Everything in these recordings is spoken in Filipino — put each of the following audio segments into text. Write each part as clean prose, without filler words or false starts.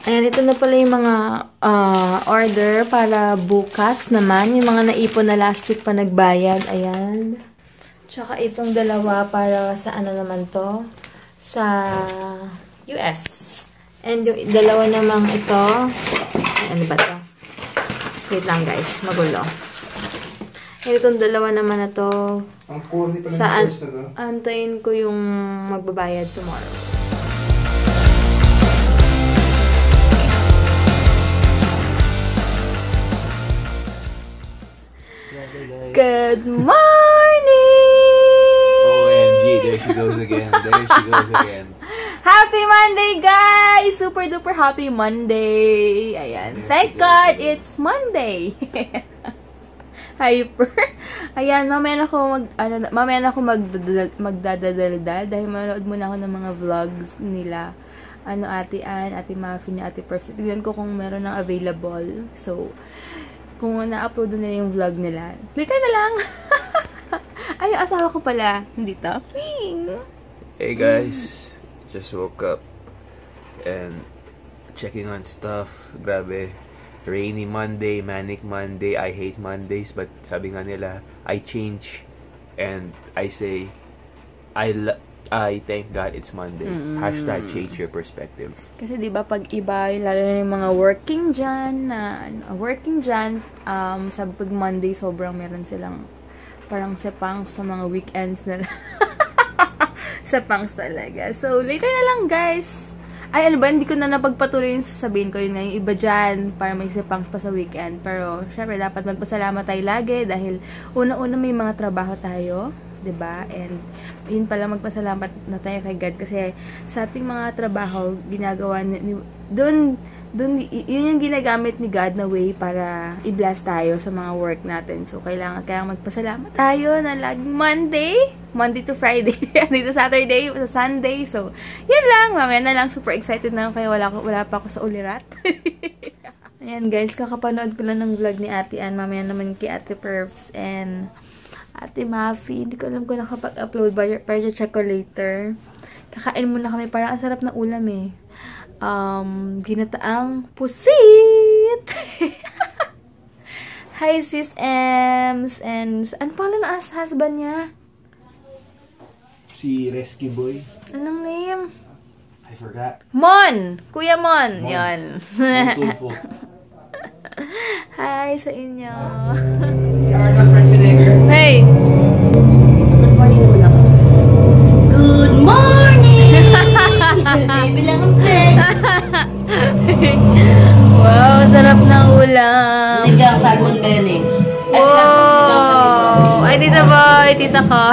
Ayan, ito na pala yung mga order para bukas naman. Yung mga naipon na last week pa nagbayad. Ayan. Tsaka itong dalawa para sa ano naman to? Sa US. And yung dalawa namang ito. Ano ba to? Wait lang guys. Magulo. And itong dalawa naman na to. Ang corny pa Saan? na to. Antayin ko yung magbabayad tomorrow. Good morning! OMG, there she goes again. There she goes again. Happy Monday, guys! Super duper happy Monday! Ayan. Thank God it's Monday! Hyper. Ayan, mamaya na ako magdadaldal dahil manood muna ako ng mga vlogs nila. Ate Ann, Ate Muffin, Ate Perfs. Tignan ko kung meron ng available. So, kung na-upload nila yung vlog nila, click na lang. Ay, yung asawa ko pala. Dito. Hey guys, just woke up and checking on stuff. Grabe. Rainy Monday, manic Monday. I hate Mondays, but sabi nga nila, I change and I say, I thank God it's Monday. Hashtag change your perspective. Kasi di ba pag iba, lalo na yung mga working dyan, sa pag Monday, sobrang meron silang parang sepangs sa mga weekends na sepangs talaga. So, later na lang guys. Ay, ano ba, hindi ko na napagpatuloy yung sasabihin ko yun nga, yung iba dyan, para may sepangs pa sa weekend. Pero, syempre, dapat magpasalamat tayo lagi dahil una-una may mga trabaho tayo. Diba? And yun pala, magpasalamat na tayo kay God kasi sa ating mga trabaho ginagawa yun yung ginagamit ni God na way para i-bless tayo sa mga work natin. So kaya magpasalamat tayo na laging Monday to Friday, dito Saturday, sa Sunday. So yun lang, mamaya na lang, super excited na ako kaya wala pa ako sa ulirat. Ayan guys, kakapanood ko lang ng vlog ni Ate Ann, mamaya naman kay Ate Perfs and Ate Muffy. Hindi ko alam kung nakapag-upload pero check ko later. Kakain muna kami. Parang ang sarap na ulam eh. Ginataang pusit! Hi sis Ems. And ano pala na husband niya? Si Rescue Boy. Anong name? I forgot. Mon! Kuya Mon! Yan. Hi sa inyo. Hey! Good morning naman ako. Good morning! Baby lang ang peg. Wow, sarap ng ulam. Sinigang salmon belly. Wow! Ay, tita boy, tita ko.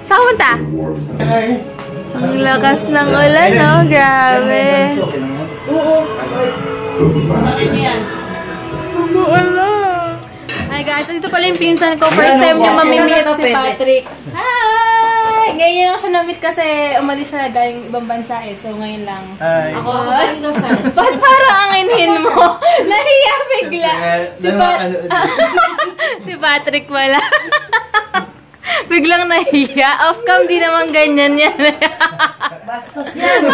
Saan ka punta? Ang lakas ng ulan, no? Grabe. Oo. Ano yan? Hi guys, ito pala yung pinsan ko. First time niya mamimit si Patrick. Hi! Ngayon lang siya na-meet kasi umalis siya galing ibang bansa eh. So ngayon lang. Ako galing daw saan? Ba't parang anginin mo? Nahiya bigla. Si Patrick pala. Biglang nahiya. Off-cam, di naman ganyan yan. Bastos yan.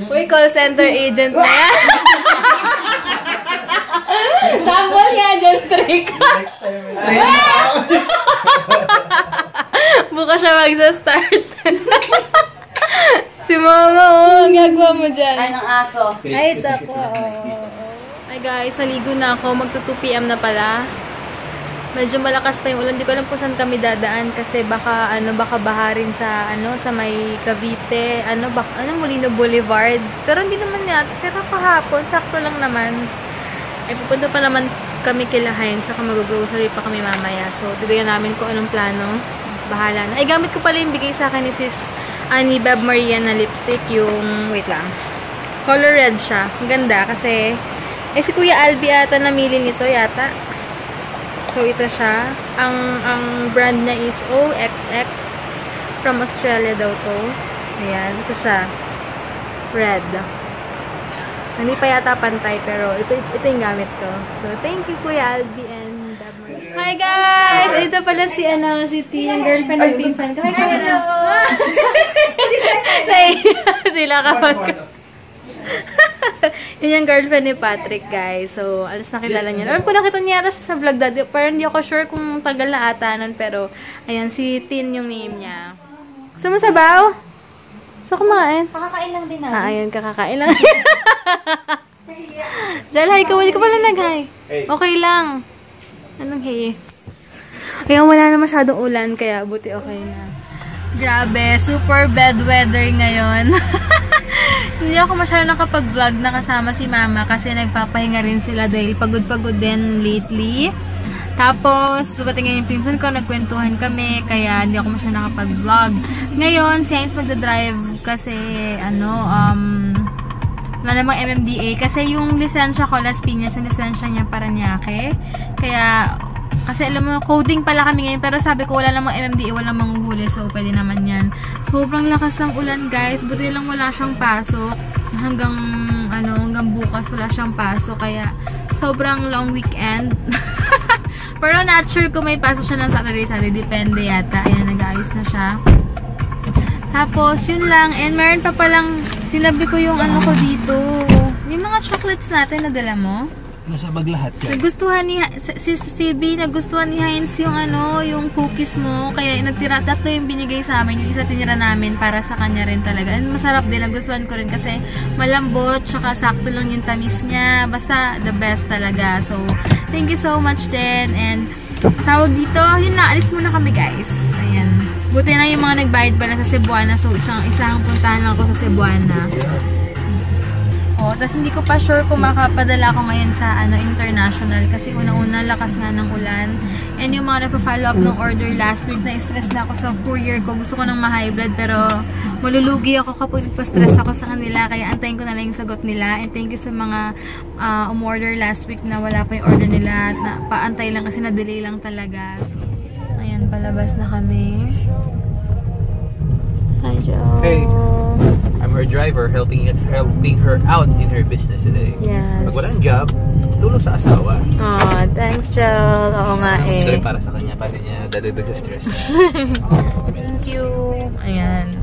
Uy, call center agent na yan. Sample nga, John Trick. Buka siya magsa-start. Si mama, oh. Gagawa mo dyan. Ay, ng aso. Ay, tako. Hi guys, naligo na ako. Magto 2 PM na pala. Medyo malakas pa yung ulan. Hindi ko alam kung saan kami dadaan kasi baka baharin sa sa may Cavite, Molino Boulevard. Pero hindi naman yata. Pero kahapon, sakto lang naman. Ay pupunta pa naman kami kila Heinz, saka mag-grocery pa kami mamaya. So, titignan namin kung anong plano. Bahala na. Ay, gamit ko pala yung bigay sa akin ni Sis Annie Bab Maria na lipstick, yung wait lang. Color red siya. Ang ganda kasi si Kuya Albi ata namili nito yata. So, ito siya. Ang brand niya is OXX. From Australia daw to. Ayan. Ito siya. Red. Hindi pa yata pantay, pero ito yung gamit ko. So, thank you, Kuya Albi and Dab Marie. Hi, guys! Ito pala si Tia, yung girlfriend ng pinsan ko. Hi, Kuya. sila kapag... Yun yung girlfriend ni Patrick, guys. So, alas nakilala niya. Alam ko nakita niya sa vlog dati. Pero hindi ako sure kung tagal na ata nun. Pero, ayan, si Tin yung name niya. Gusto mo sabaw? Gusto kumain? Kakakain lang din namin. Ayan, kakakain lang. Jal, hi ka. Hindi ko pala nag-hi. Okay lang. Anong hey? Ayan, wala na masyadong ulan. Kaya, buti okay na. Grabe, super bad weather ngayon. Hindi ako masyadong nakapag-vlog na kasama si Mama kasi nagpapahinga rin sila dahil pagod-pagod din lately. Tapos, dumating ngayon yung pinsan ko, nagkwentuhan kami, kaya hindi ako masyadong nakapag-vlog. Ngayon, si Hines magdadrive kasi, wala namang MMDA. Kasi yung lisensya ko, Las Piñas, yung lisensya niya Parañaque. Kaya, kasi alam mo, coding pala kami ngayon, pero sabi ko wala namang MMDA, wala namang huli, so pwede naman yan. Sobrang lakas ng ulan, guys. Buti lang wala siyang pasok. Hanggang bukas wala siyang pasok, kaya sobrang long weekend. Pero not sure kung may pasok siya ng Saturday, Sunday. Depende yata. Ayan, nag-ayos na siya. Tapos, yun lang. And meron pa palang, tinabi ko yung ano ko dito. Yung mga chocolates natin, nadala mo? Nasa bag lahat yan. Nagustuhan ni Sis Phoebe, nagustuhan ni Hines yung yung cookies mo. Kaya tatlo yung binigay sa amin. Yung isa tinira namin para sa kanya rin talaga. And masarap din, nagustuhan ko rin kasi malambot, tsaka sakto lang yung tamis niya. Basta the best talaga. So, thank you so much din. And tawag dito, yun na, alis muna kami, guys. Ayan. Buti na yung mga nagbayad pala sa Cebuana. So, isang puntahan lang ako sa Cebuana. Tapos hindi ko pa sure kung makapadala ko ngayon sa international kasi unang-una lakas nga ng ulan. And yung mga nagpa-follow up ng order last week, na-stress na ako sa courier ko. Gusto ko ng ma-high blood pero malulugi ako kapag nagpa-stress ako sa kanila. Kaya antayin ko na lang yung sagot nila. And thank you sa mga umorder last week na wala pa yung order nila. Na paantay lang kasi na-delay lang talaga. So, ayan, palabas na kami. Hi, Joe. Hey. I'm her driver, helping her out in her business today. Yes. Pag walang job, tulong sa asawa. Oh, thanks, Joel. Oo nga eh. Ito rin para sa kanya, paano niya dadagdag sa stress niya. Thank you. Ayan.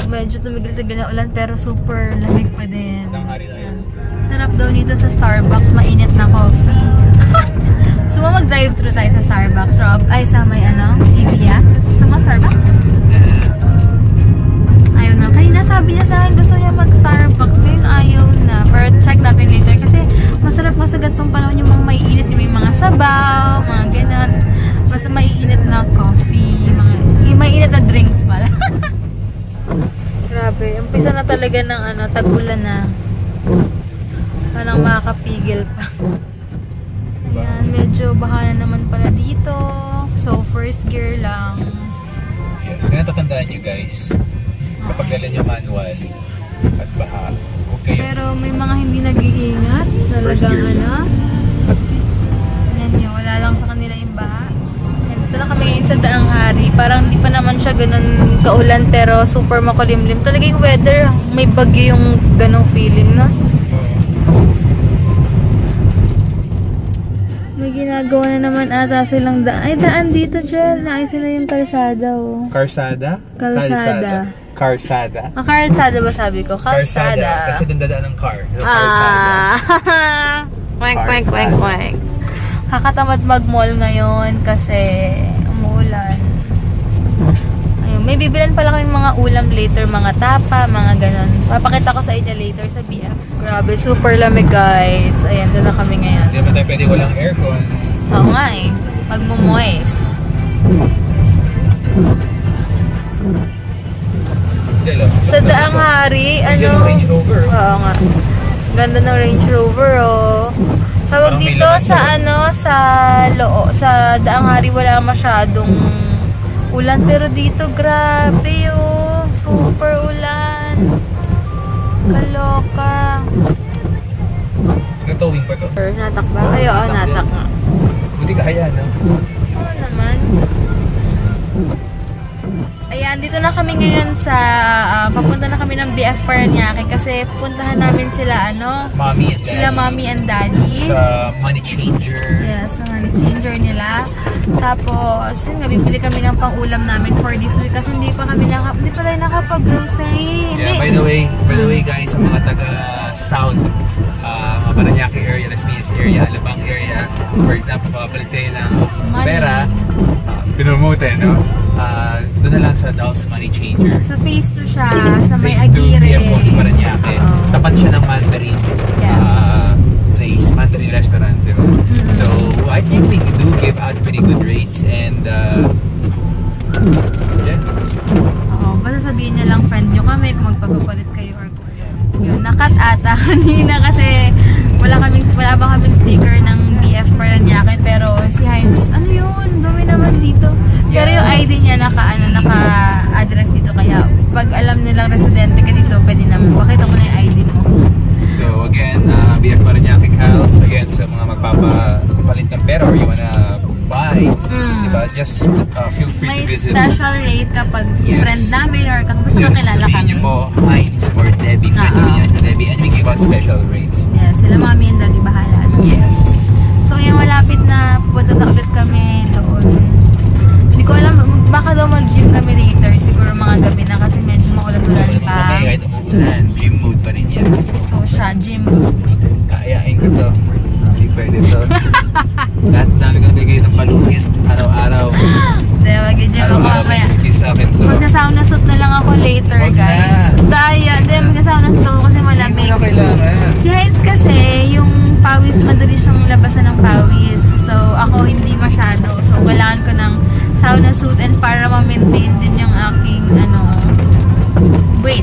Medyo tumigil-tigil na ulan pero super lamig pa din. Ayan. Sarap daw dito sa Starbucks, mainit na coffee. So, mag-drive-thru tayo sa Starbucks, Rob. Ay, sa may Evia. Sa mga Starbucks? Ayaw na. Kanina sabi niya sa akin, gusto niya mag-Starbucks. Ngayon ayaw na. Pero check natin later. Kasi masarap nga sa gantong panahon yung mga maiinit. Yung may mga sabaw, mga ganun. Basta maiinit na coffee. Maiinit na drinks pala. Grabe. Umpisa na talaga ng tag-ulan na. Walang makakapigil pa. Ayan. Medyo baha na naman pala dito. So, first gear lang. Yes. Kaya tatandaan nyo, guys. Kapag galan yung manual at baha, okay. Pero may mga hindi nag-iingat. Talagang yan yun. Wala lang sa kanila yung baha. Dito na kami ngayon sa Daang Hari. Parang di pa naman siya ganun kaulan pero super makulimlim. Talaga yung weather, may bagyo yung ganung feeling, no? May ginagawa na naman ata silang daan. Ay, daan dito, Jel. Naayos na yung kalsada, oh. Karsada? Kalsada. Karsada. Kalsada ba sabi ko? Kalsada. Kasi dun dadaan ng car. So, karsada. Wank, wank, wank, wank. Kakatamad mag-mall ngayon kasi umuulan. Ayun, may bibilan pala kaming mga ulam later, mga tapa, mga ganon. Papakita ko sa inyo later sa BF. Grabe, super lamig, guys. Ayan, doon na kami ngayon. Hindi naman tayo pwede walang aircon. Oo nga eh. Magmo-moist. Sa Daang Hari, Range Rover. Oo nga. Ganda ng Range Rover, oh. Tawag dito sa sa Daang Hari wala masyadong ulan, pero dito grabe, oh. Super ulan. Kaloka. Towing ba to? Natak ba? Ay, oo, natak nga. Buti kaya, no? Oo naman. Ayan, Nandito na kami ngayon sa, papunta na kami ng BF Paranaque kasi puntahan namin sila, Mommy and sila mommy and daddy. Sa money changer. Yes, sa money changer nila. Tapos, yun nga, bibili kami ng pang-ulam namin for this week kasi hindi pa tayo nakapag-grocery. Yeah, by the way guys, sa mga taga South, mga Paranaque area, Las Piñas area, Alabang area, for example, makapalit kayo ng pera, pinumutin, no? Doon na lang sa Dolls Money Changer. Sa phase 2 siya, sa may Phase 2, Aguirre. BF Works Paranaque. Tapat siya ng Mandarin place, Mandarin restaurant, di ba? So, I think we do give out pretty good rates and yeah. Basta sabihin niya lang friend nyo kami kung magpapapalit kayo or yun, nakat ata kanina kasi wala ba kaming sticker ng BF Paranaque pero si Heinz, ano yun? Dumi naman dito. Pero yung ID niya naka-address dito kaya pag alam nilang residente ka dito, pwede naman. Pakita mo na yung ID mo. So again, BF Paranaque Cals, again sa mga magpapapalit ng pera or you wanna buy, diba? Just feel free to visit. May special rate kapag friend namin or kung gusto makilala sabihin kami. niyo po Heinz or Debbie, friend niya Debbie, and we give out special rates. Yeah, sila mommy and daddy bahala. Yes. So yung malapit na pupunta na ulit kami doon. Hindi ko alam, baka daw mag-gym kami later. Siguro mga gabi na kasi medyo maulan-ulan pa. Kami kahit umuulan, gym mode pa rin yan. Ito siya, gym. Kayain ko to. Hindi pwede to. Lahat namin kang bigay ng palugit. Araw-araw. Hindi, mag-gym ako mamaya. Excuse sa akin to. Magsa-sauna suit na lang ako later, Wag guys. Daya, hindi, magsa-sauna suit ako kasi malamig. Hindi mo na kailangan. Si Heinz kasi, yung pawis, madali siyang labasan ng pawis. So, ako hindi masyado. So, kailangan ko ng sauna suit and para ma-maintain din yung aking, weight.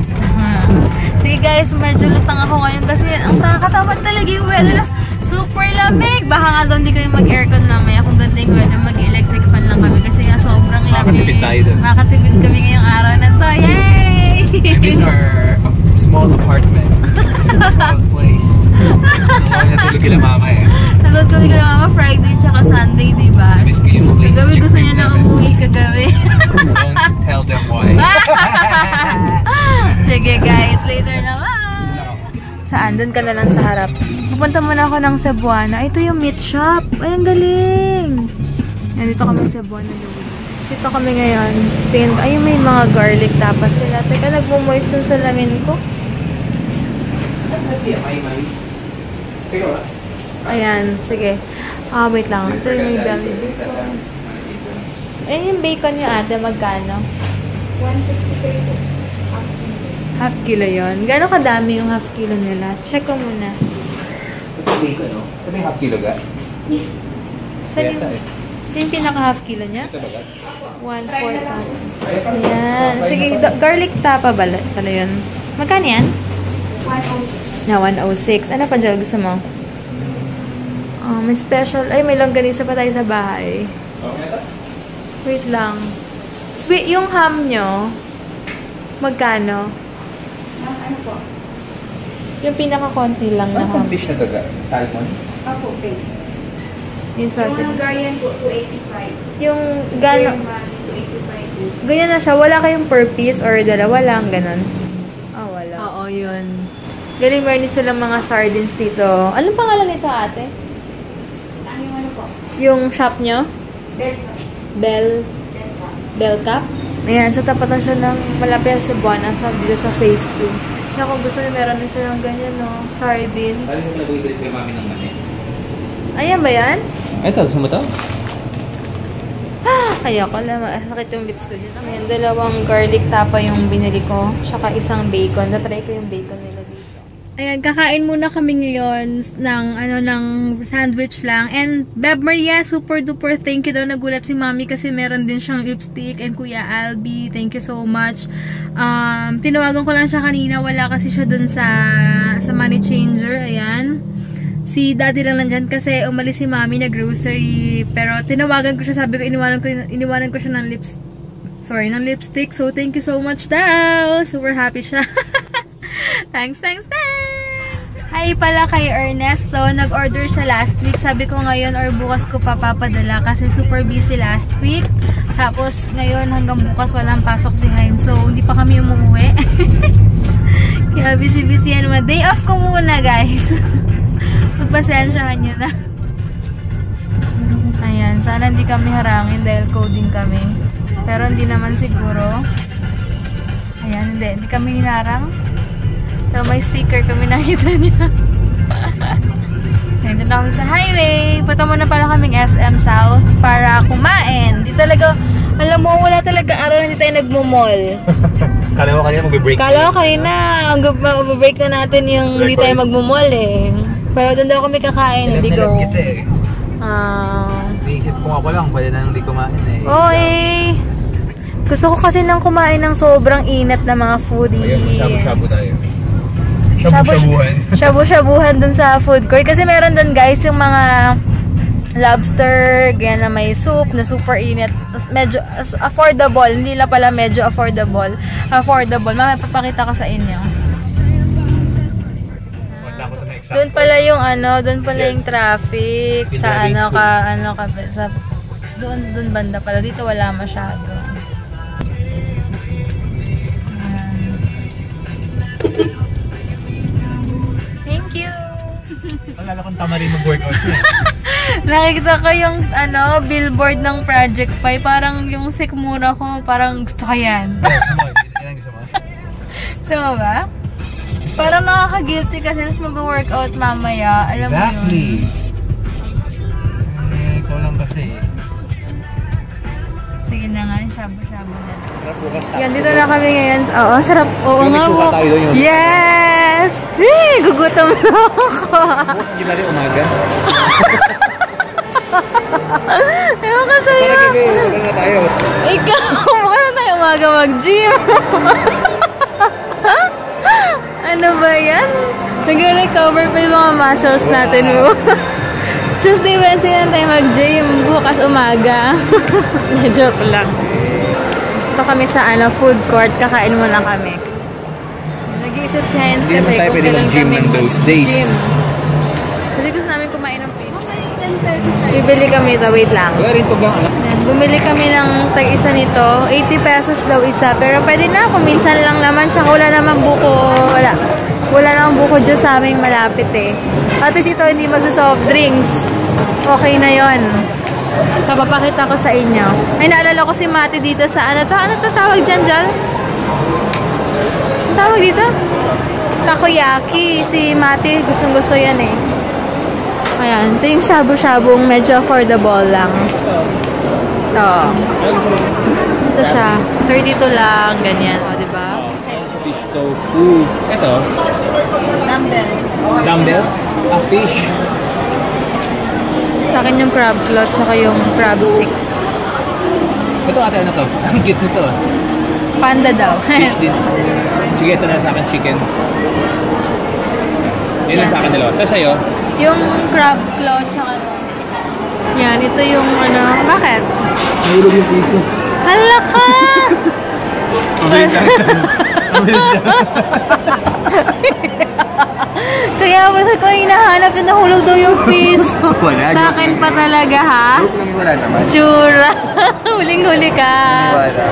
Sige guys, medyo lutang ako ngayon kasi ang nakakatamad talaga yung weather. Super lamig! Baka nga doon hindi kami mag-aircon mamaya. Kung ganito yung weather, mag-electric fan lang kami kasi nga sobrang lamig. Makakatipid tayo doon. Makakatipid kami ngayong araw na to. Yay! I miss our small apartment. Small place. Natulog kila mama eh. Natulog kami kala mama Friday tsaka Sunday, diba? I miss ko yung place. Kagabi gusto niya na umuwi kagabi. Don't tell them why. Sige guys, later na lang. Saan? Doon ka na lang sa harap. Pupunta muna ako ng Cebuana. Ito yung meat shop. Ay, ang galing! Nandito kami sa Cebuana. Dito kami ngayon. Tingin ko, ay may mga garlic tapas sila. Teka, nagmo-moist yung salamin ko. Ayan, sige. Wait lang. Ito yung may belly bacon. Ayan yung bacon nyo ate, magkano? 163. Half kilo yun. Gano'ng kadami yung half kilo nila? Check ko muna. Ito bacon, no? Ito may half kilo ga? Saan yung pinaka half kilo niya? Ito ba ga? 1/4. Ayan. Sige, garlic tapa pala yun. Magkano yan? 106. Na 106. Ano pa dyan gusto mo? May special. Ay, may longganisa pa tayo sa bahay. Wait lang. Sweet yung ham nyo. Magkano? Ano po? Yung pinaka-konti lang na ham. Ano fish na to ga? Salmon? Ako, okay. Yung sausage. Yung Hungarian po, 285. Yung gano. German, 285. Ganyan na siya. Wala kayong per piece or dalawa lang. Ganon. Wala. Oo, yun. Galing meron sila mga sardines dito. Anong pangalan nito, ate? Ano yung ano po? Yung shop nyo? Delta. Bell Delta. Cup? Ayan, sa tapatan siya ng malapit sa Cebuana, dito sa phase 2. Kaya kung gusto niyo, meron din silang ganyan, no? Sardines. Ano yung nag-uwi kay mami ng mani? Ayan ba yan? Ito, gusto mo to? Ayoko lang. Sakit yung lips ko dito. Ayan, dalawang garlic tapa yung binili ko. Tsaka isang bacon. Natry ko yung bacon nila dito. Ayan, kakain muna kami ngayon ng sandwich lang. And Beb Maria, super duper thank you daw. Nagulat si Mami kasi meron din siyang lipstick. And Kuya Albi, thank you so much. Tinawagan ko lang siya kanina. Wala kasi siya dun sa money changer. Ayan. Si Daddy lang nandyan kasi umalis si Mami na grocery. Pero tinawagan ko siya. Sabi ko, iniwanan ko siya ng lipstick. So, thank you so much daw. Super happy siya. Thanks. Hi pala kay Ernesto. Nag-order siya last week. Sabi ko ngayon or bukas ko papapadala kasi super busy last week. Tapos, ngayon hanggang bukas walang pasok si Heinz. So, hindi pa kami umuwi. Kaya busy-busy yan. Day off ko muna, guys. Pagpasensyahan nyo na. Ayan. Sana hindi kami harangin dahil coding kami. Pero hindi naman siguro. Ayan, hindi kami hinarang. So, may sticker kami nakita niya. Nandun na kami sa highway. Punta muna pala kaming SM South para kumain. Di talaga, alam mo, wala talaga araw na hindi tayo nagmo-mall. Kala ko kanina mag-break. Kala ko kanina, mag-break na natin yung hindi tayo magmo-mall eh. Pero doon daw kami kakain, hindi go. Kita eh. Naisip ko nga lang, pwede na hindi kumain eh. Oo eh. Gusto ko kasi nang kumain ng sobrang inat na mga foodie. Ayun, shabu-shabu tayo. Shabu-shabuhan. Shabu-shabuhan dun sa food court. Kasi meron dun guys yung mga lobster, ganyan na may soup, na super init. Medyo affordable. Hindi lang pala medyo affordable. Mamaya papakita ko sa inyo. Doon pala yung doon pala yung traffic sa doon banda pala. Dito wala masyado. Thank you. Alala kong tama rin mag-workout niya. Nakikita ko yung billboard ng Project Pi. Parang yung sikmura ko, parang gusto ko yan. Gusto mo ba? Parang nakaka-guilty kasi mas mag-workout mamaya. Alam mo yun? Exactly. Ikaw lang kasi. Sige na nga, shabu-shabu na. Yan, dito na kami ngayon. Oo, sarap. Oo nga mo. Yes! Hey, gugutom na ako. Hindi na rin umaga. Ewan ka sa'yo. Wala na tayo. Ikaw, mukha na tayo umaga mag-gym. Ano ba yan? Nag-recover pa yung mga muscles natin mo. Tuesday, Wednesday na tayo mag-gym. Bukas umaga. Joke lang. Ito kami sa food court. Kakain muna kami. Nag-iisip si Heinz kasi kung kailan mag-gym ng those days. Kasi gusto namin kumain ng pizza. Bibili kami ito. Wait lang. Wala rin ito bang anak? Bumili kami ng tag-isa nito. 80 pesos daw isa. Pero pwede na kung minsan lang naman. Tsaka wala namang buko. Wala namang buko dyan sa aming malapit eh. At least ito hindi magsa-soft drinks. Okay na yon. Papapakita ko sa inyo. Ay, naalala ko si Mati dito sa ano to tawag dyan, Jal? Tawag dito? Takoyaki. Si Mati, gustong-gusto yan eh. Ayan, ito yung shabu-shabong medyo affordable lang. Ito siya. 32 lang, ganyan. O, diba? Fish tofu. Ito? Dumbbell? A fish. Sa akin yung crab claw, tsaka yung crab stick. Ito ate, ano to? Ang cute nito. Panda daw. Fish din. Sige, ito na sa akin chicken. Yun lang sa akin dalawa. Sa'yo? Yung crab claw, tsaka yan, ito yung bakit? Nahulog yung piso. Hala ka! Kaya basta ko hinahanap yung nahulog daw yung piso. Sa akin pa talaga, ha? Joke lang, wala naman. Tsura! Huling-huli ka. Wala.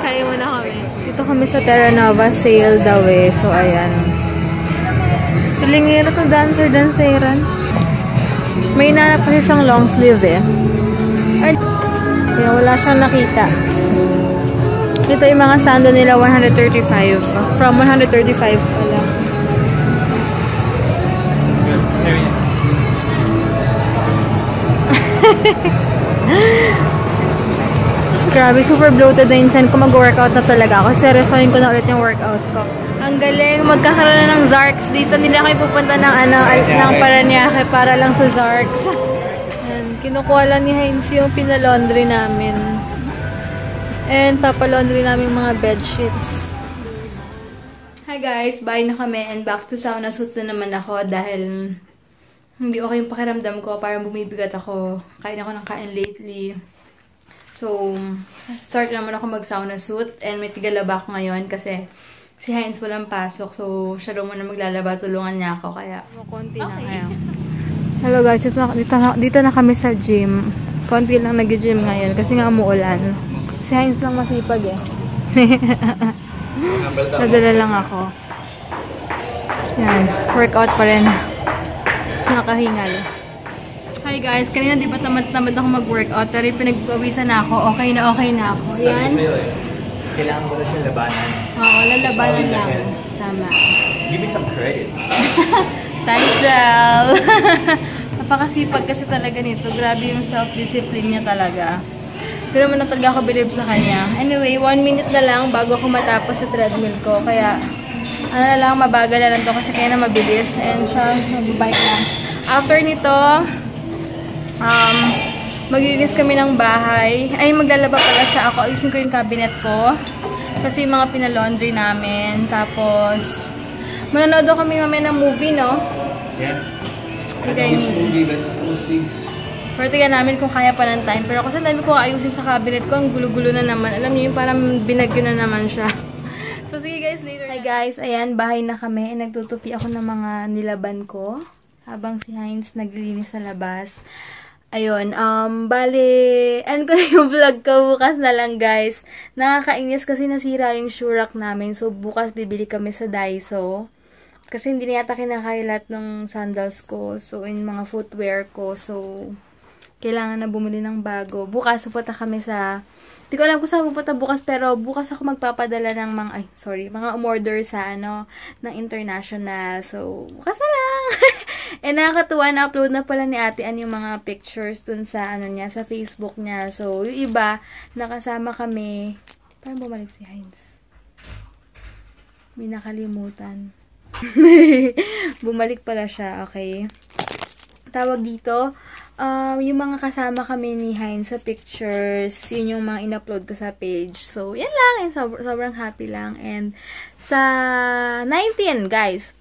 Kaya mo na kami. Dito kami sa Terra Nova sale daw eh. So, ayan. Silingero to danceran. May nanap kasi siyang long sleeve eh. Ay, kaya wala siyang nakita. Ito yung mga sando nila 135. From 135 pala. Grabe, super bloated na yun dyan kung mag-workout na talaga ako. Seryosohin ko na ulit yung workout ko. Ang galing, magkakaroon na ng Zarks dito. Hindi na kayo pupunta ng Paranaque para lang sa Zarks. Yan, kinukuha lang ni Heinz yung pinalaundry namin. And papalaundry namin mga bedsheets. Hi guys, bye na kami and back to sauna suit na naman ako dahil hindi okay yung pakiramdam ko. Parang bumibigat ako. Kain ako ng kain lately. So, start naman ako mag-sauna suit and may tigalaba ako ngayon kasi si Heinz walang pasok. So, siya daw muna maglalaba. Tulungan niya ako. Kaya, konti na. Ayan. Hello guys, dito na kami sa gym. Konti lang nag-gym ngayon kasi nga umuulan. Si Heinz lang masipag eh. Nadala lang ako. Yan, workout pa rin. Nakahingal. Hi guys, kanina di ba tamad-tamad ako mag-workout pero pinagpawisan na ako. Okay na ako. Yan. Kailangan ko na siya labanan. Oo, lalabanan lang. Tama. Give me some credit. Thanks, Jel. Napakasipag kasi talaga nito. Grabe yung self-discipline niya talaga. Pero man na talaga ako believe sa kanya. Anyway, 1 minute na lang bago ako matapos sa treadmill ko. Kaya, ano na lang, mabagal na lang to kasi kaya na mabilis. And siya, magbabike lang. After nito, maglilinis kami ng bahay. Ay, maglalaba pala siya ako. Ayusin ko yung cabinet ko. Kasi yung mga pinalaundry namin. Tapos, manonood kami mamaya ng movie, no? Yeah. Okay. Pero tingnan namin kung kaya pa ng time. Pero kasi dami ko ayusin sa cabinet ko. Ang gulo-gulo na naman. Alam niyo yung parang binagyo na naman siya. So, sige guys, later. Hi guys, ayan, bahay na kami. Nagtutupi ako ng mga nilaban ko. Habang si Heinz naglilinis sa labas. Ayun, bale, end ko na yung vlog ko. Bukas na lang guys. Nakakainis kasi nasira yung shoe rack namin. So, bukas bibili kami sa Daiso. Kasi hindi na yata kinakaya lahat ng sandals ko. So, in mga footwear ko. So, kailangan na bumili ng bago. Bukas, pupunta kami sa... Hindi ko alam kung saan pupunta bukas, pero bukas ako magpapadala ng mga umorder sa, ng international. So, bukas na lang! And nakakatuwa, na-upload na pala ni Ate Ann yung mga pictures dun sa, niya, sa Facebook niya. So, yung iba, nakasama kami. Parang bumalik si Heinz. May nakalimutan. Bumalik pala siya, okay. Tawag dito, yung mga kasama kami ni Heinz sa pictures, yun yung mga in-upload ko sa page. So, yan lang. And sobrang happy lang. And sa 19, guys,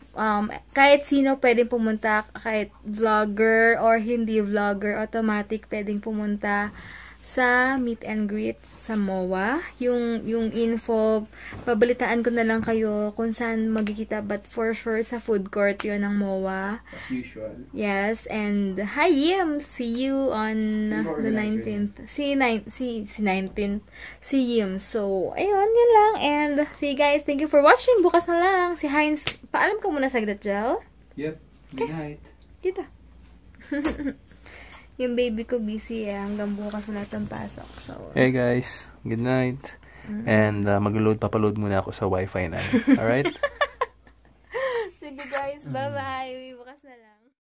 kahit sino pwedeng pumunta, kahit vlogger or hindi vlogger, automatic pwedeng pumunta sa meet and greet sa MOA. Yung info, babalitaan ko na lang kayo kung saan magkikita, but for sure sa food court yun ng MOA. As usual. Yes, and hi Yim! See you on the 19th. Si 19th. Si Yim. So, ayun, yun lang. And, see guys, thank you for watching. Bukas na lang. Si Heinz, paalam ka muna sa Gretjel. Yep. Good night. Kita. Yung baby ko busy eh. Hanggang bukas na natin pasok. So, Hey guys, good night. And papaload muna ako sa Wi-Fi na. Alright? sige guys, bye-bye. Bukas na lang.